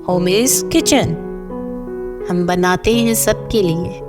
Homies kitchen, हम बनाते हैं सबके लिए।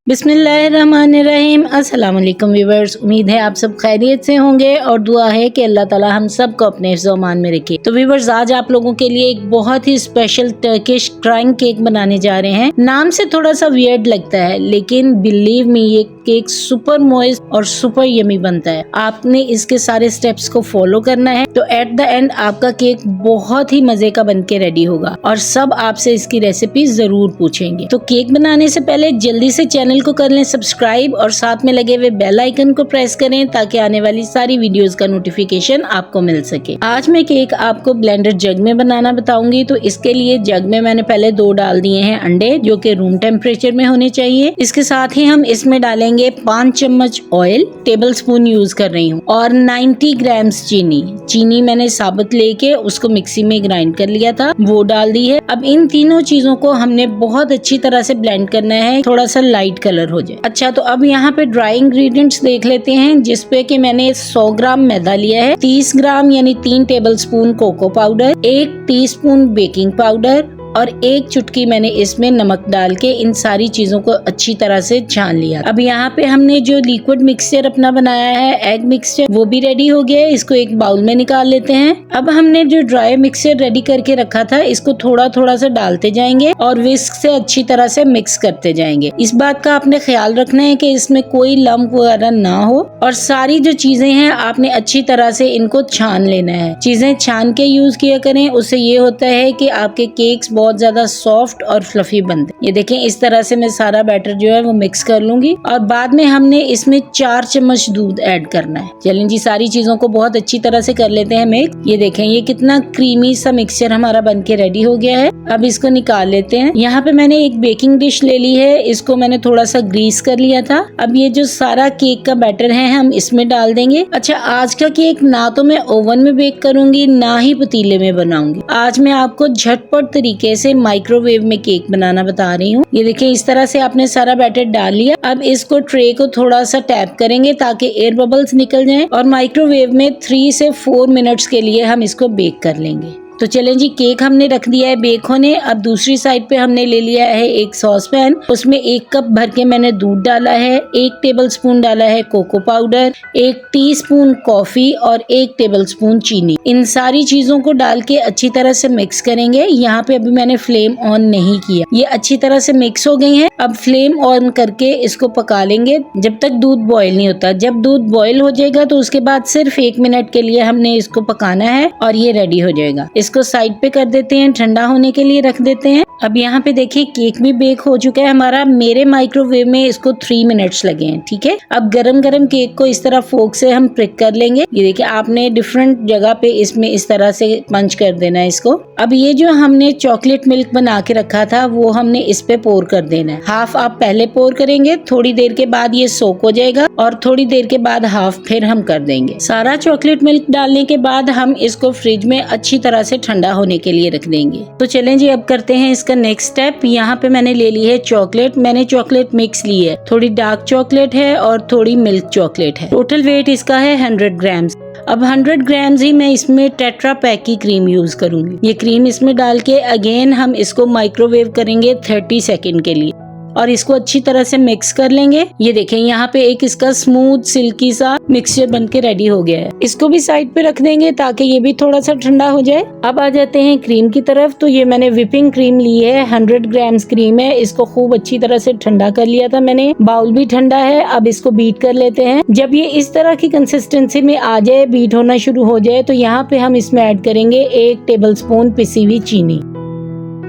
बिस्मिल्लाहिर्रहमानिर्रहीम। अस्सलाम वालेकुम व्यूअर्स, उम्मीद है आप सब खैरियत से होंगे और दुआ है कि अल्लाह ताला हम सबको अपने हिफ्ज़-ओ-अमान में रखे। तो व्यूअर्स, आज आप लोगों के लिए एक बहुत ही स्पेशल टर्किश क्राइंग केक बनाने जा रहे हैं। नाम से थोड़ा सा वियर्ड लगता है, लेकिन बिलीव मी ये केक सुपर मॉइस्ट और सुपर यमी बनता है। आपने इसके सारे स्टेप्स को फॉलो करना है, तो एट द एंड आपका केक बहुत ही मजे का बन के रेडी होगा और सब आपसे इसकी रेसिपी जरूर पूछेंगे। तो केक बनाने से पहले जल्दी से चैनल को कर लें सब्सक्राइब और साथ में लगे हुए बेल आइकन को प्रेस करें ताकि आने वाली सारी वीडियोस का नोटिफिकेशन आपको मिल सके। आज मैं केक आपको ब्लेंडर जग में बनाना बताऊंगी। तो इसके लिए जग में मैंने पहले 2 डाल दिए हैं अंडे, जो कि रूम टेम्परेचर में होने चाहिए। इसके साथ ही हम इसमें डालेंगे 5 चम्मच ऑयल, टेबल स्पून यूज कर रही हूँ, और 90 ग्राम्स चीनी मैंने साबुत लेके उसको मिक्सी में ग्राइंड कर लिया था, वो डाल दी है। अब इन तीनों चीजों को हमने बहुत अच्छी तरह से ब्लेंड करना है, थोड़ा सा लाइट कलर हो जाए। अच्छा, तो अब यहाँ पे ड्राई इंग्रेडिएंट्स देख लेते हैं, जिसपे कि मैंने 100 ग्राम मैदा लिया है, 30 ग्राम यानी 3 tablespoon cocoa powder, 1 teaspoon baking powder और 1 चुटकी मैंने इसमें नमक डाल के इन सारी चीजों को अच्छी तरह से छान लिया। अब यहाँ पे हमने जो लिक्विड मिक्सचर अपना बनाया है, एग मिक्सचर, वो भी रेडी हो गया है। इसको एक बाउल में निकाल लेते हैं। अब हमने जो ड्राई मिक्सचर रेडी करके रखा था, इसको थोड़ा थोड़ा सा डालते जाएंगे और विस्क से अच्छी तरह से मिक्स करते जाएंगे। इस बात का आपने ख्याल रखना है कि इसमें कोई लम्प वगैरह ना हो, और सारी जो चीजें हैं आपने अच्छी तरह से इनको छान लेना है। चीजें छान के यूज किया करें, उससे ये होता है कि आपके केक्स बहुत ज्यादा सॉफ्ट और फ्लफी बनते हैं। ये देखें, इस तरह से मैं सारा बैटर जो है वो मिक्स कर लूंगी और बाद में हमने इसमें 4 चम्मच दूध ऐड करना है। चलें जी, सारी चीजों को बहुत अच्छी तरह से कर लेते हैं मिक्स। ये देखें, ये कितना क्रीमी सा मिक्सचर हमारा बन के रेडी हो गया है। अब इसको निकाल लेते हैं। यहाँ पे मैंने एक बेकिंग डिश ले ली है, इसको मैंने थोड़ा सा ग्रीस कर लिया था। अब ये जो सारा केक का बैटर है हम इसमें डाल देंगे। अच्छा, आज का केक ना तो मैं ओवन में बेक करूंगी, ना ही पतीले में बनाऊंगी। आज मैं आपको झटपट तरीके से माइक्रोवेव में केक बनाना बता रही हूँ। ये देखिए, इस तरह से आपने सारा बैटर डाल लिया। अब इसको ट्रे को थोड़ा सा टैप करेंगे ताकि एयर बबल्स निकल जाएं और माइक्रोवेव में 3 से 4 मिनट्स के लिए हम इसको बेक कर लेंगे। तो चलें जी, केक हमने रख दिया है बेक होने। अब दूसरी साइड पे हमने ले लिया है एक सॉस पैन, उसमें 1 कप भर के मैंने दूध डाला है, 1 टेबल स्पून डाला है कोको पाउडर, 1 टीस्पून कॉफी और 1 टेबल स्पून चीनी। इन सारी चीजों को डाल के अच्छी तरह से मिक्स करेंगे। यहाँ पे अभी मैंने फ्लेम ऑन नहीं किया। ये अच्छी तरह से मिक्स हो गई है। अब फ्लेम ऑन करके इसको पका लेंगे जब तक दूध बॉयल नहीं होता। जब दूध बॉयल हो जाएगा तो उसके बाद सिर्फ 1 मिनट के लिए हमने इसको पकाना है और ये रेडी हो जाएगा। इसको साइड पे कर देते हैं, ठंडा होने के लिए रख देते हैं। अब यहाँ पे देखिए, केक भी बेक हो चुका है हमारा। मेरे माइक्रोवेव में इसको 3 मिनट्स लगे हैं, ठीक है। अब गरम गरम केक को इस तरह फोक से हम प्रिक कर लेंगे। ये देखिए, आपने डिफरेंट जगह पे इसमें इस तरह से पंच कर देना है इसको। अब ये जो हमने चॉकलेट मिल्क बना के रखा था, वो हमने इस पे पोर कर देना है। हाफ आप पहले पोर करेंगे, थोड़ी देर के बाद ये सोक हो जाएगा और थोड़ी देर के बाद हाफ फिर हम कर देंगे। सारा चॉकलेट मिल्क डालने के बाद हम इसको फ्रिज में अच्छी तरह से ठंडा होने के लिए रख देंगे। तो चलें जी, अब करते हैं इसका नेक्स्ट स्टेप। यहाँ पे मैंने ले ली है चॉकलेट। मैंने चॉकलेट मिक्स ली है, थोड़ी डार्क चॉकलेट है और थोड़ी मिल्क चॉकलेट है। टोटल वेट इसका है 100 ग्राम्स। अब 100 ग्राम्स ही मैं इसमें टेट्रा पैक की क्रीम यूज करूंगी। ये क्रीम इसमें डाल के अगेन हम इसको माइक्रोवेव करेंगे 30 सेकेंड के लिए और इसको अच्छी तरह से मिक्स कर लेंगे। ये देखें, यहाँ पे एक इसका स्मूथ सिल्की सा मिक्सचर बनके रेडी हो गया है। इसको भी साइड पे रख देंगे ताकि ये भी थोड़ा सा ठंडा हो जाए। अब आ जाते हैं क्रीम की तरफ। तो ये मैंने व्हिपिंग क्रीम ली है, 100 ग्राम्स क्रीम है। इसको खूब अच्छी तरह से ठंडा कर लिया था मैंने, बाउल भी ठंडा है। अब इसको बीट कर लेते हैं। जब ये इस तरह की कंसिस्टेंसी में आ जाए, बीट होना शुरू हो जाए, तो यहाँ पे हम इसमें ऐड करेंगे 1 टेबल स्पून पिसी हुई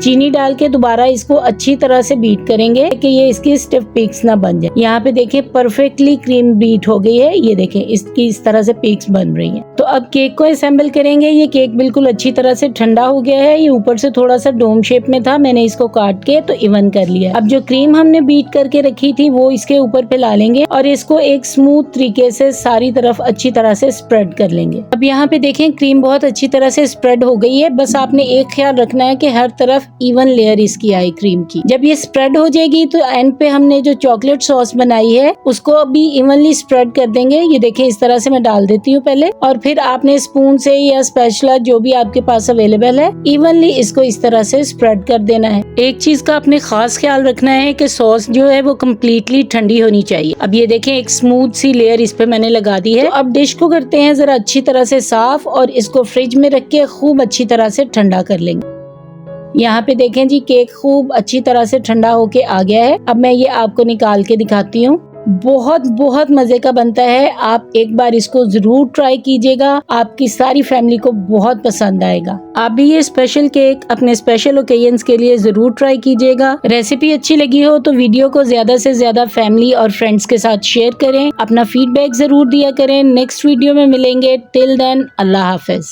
चीनी डाल के दोबारा इसको अच्छी तरह से बीट करेंगे कि ये इसकी स्टिफ पीक्स ना बन जाए। यहाँ पे देखिए, परफेक्टली क्रीम बीट हो गई है। ये देखें, इसकी इस तरह से पीक्स बन रही हैं। तो अब केक को असेंबल करेंगे। ये केक बिल्कुल अच्छी तरह से ठंडा हो गया है। ये ऊपर से थोड़ा सा डोम शेप में था, मैंने इसको काट के तो इवन कर लिया। अब जो क्रीम हमने बीट करके रखी थी वो इसके ऊपर फैला लेंगे और इसको एक स्मूथ तरीके से सारी तरफ अच्छी तरह से स्प्रेड कर लेंगे। अब यहाँ पे देखें, क्रीम बहुत अच्छी तरह से स्प्रेड हो गई है। बस आपने एक ख्याल रखना है कि हर तरफ इवन लेयर इसकी आई क्रीम की। जब ये स्प्रेड हो जाएगी तो एंड पे हमने जो चॉकलेट सॉस बनाई है उसको भी इवनली स्प्रेड कर देंगे। ये देखिए इस तरह से मैं डाल देती हूँ पहले, और फिर आपने स्पून से या स्पैचुला जो भी आपके पास अवेलेबल है इवनली इसको इस तरह से स्प्रेड कर देना है। एक चीज का आपने खास ख्याल रखना है कि सॉस जो है वो कम्प्लीटली ठंडी होनी चाहिए। अब ये देखें एक स्मूथ सी लेयर इस पे मैंने लगा दी है। तो अब डिश को करते हैं जरा अच्छी तरह से साफ और इसको फ्रिज में रख के खूब अच्छी तरह से ठंडा कर लेंगे। यहाँ पे देखें जी केक खूब अच्छी तरह से ठंडा होके आ गया है। अब मैं ये आपको निकाल के दिखाती हूँ। बहुत बहुत मजे का बनता है, आप एक बार इसको जरूर ट्राई कीजिएगा, आपकी सारी फैमिली को बहुत पसंद आएगा। आप भी ये स्पेशल केक अपने स्पेशल ओकेजन्स के लिए जरूर ट्राई कीजिएगा। रेसिपी अच्छी लगी हो तो वीडियो को ज्यादा से ज्यादा फैमिली और फ्रेंड्स के साथ शेयर करें, अपना फीडबैक जरूर दिया करें। नेक्स्ट वीडियो में मिलेंगे, टिल देन अल्लाह हाफिज।